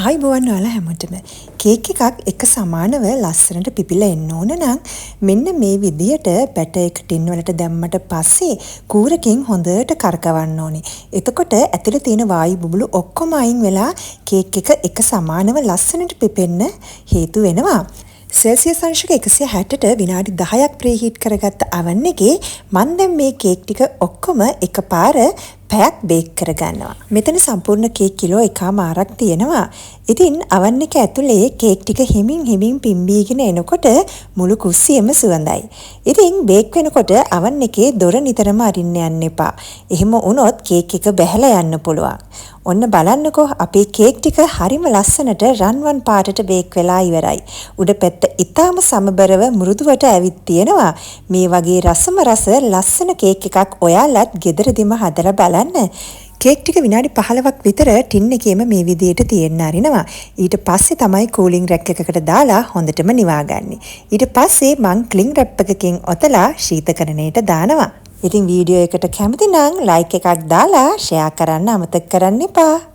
ආයිබෝවන් ඔයාලා හැමෝටම කේක් එකක් එක සමානව ලස්සනට පිපිලා එන්න ඕන නම් මෙන්න මේ විදියට බැටර් එක ටින් වලට දැම්මට පස්සේ කූරකින් හොඳට කරකවන්න ඕනේ. එතකොට ඇතුලේ තියෙන වායු බුබුලු ඔක්කොම අයින් වෙලා කේක් එක සමානව ලස්සනට පිපෙන්න හේතු වෙනවා. සෙල්සියස් අංශක 160ට විනාඩි 10ක් ප්‍රීහීට් කරගත්ත oven එකේ මම දැන් මේ කේක් ටික ඔක්කොම එකපාර පැයක් බේක් කරගන්නවා. මෙතන සම්පූර්ණ කේක් කිලෝ එකමාරක් තියෙනවා. ඉතින් oven එක ඇතුලේ කේක් ටික හිමින් පිම්බීගෙන එනකොට මුළු කුස්සියම සුවඳයි. ඉතින් බේක් වෙනකොට oven එකේ දොර නිතරම අරින්න යන්න එපා. එහෙම වුණොත් කේක් එක බැහැලා යන්න පුළුවන්. ඔන්න බලන්නකෝ අපේ කේක් ටික හරිම ලස්සනට රන්වන් පාටට බේක් වෙලා ඉවරයි. උඩ පැත්ත ඉතාම සමබරව මෘදුවට ඇවිත් තියෙනවා. මේ වගේ රසම රස ලස්සන කේක් එකක් ඔයාලත් ගෙදරදිම හදලා බලන්න. කේක් ටික විනාඩි 15ක් විතර ටින් එකේම මේ විදියට තියෙන්න අරිනවා. ඊට පස්සේ තමයි කූලින් රැක් එකකට දාලා හොඳටම නිවාගන්නේ. ඊට පස්සේ මං ක්ලින් රැප් එකකින් ඔතලා ශීතකරණයට දානවා. ඉතින් වීඩියෝ එකට කැමති නම් ලයික් එකක් දාලා ෂෙයා කරන්න අමතක කරන්න එපා.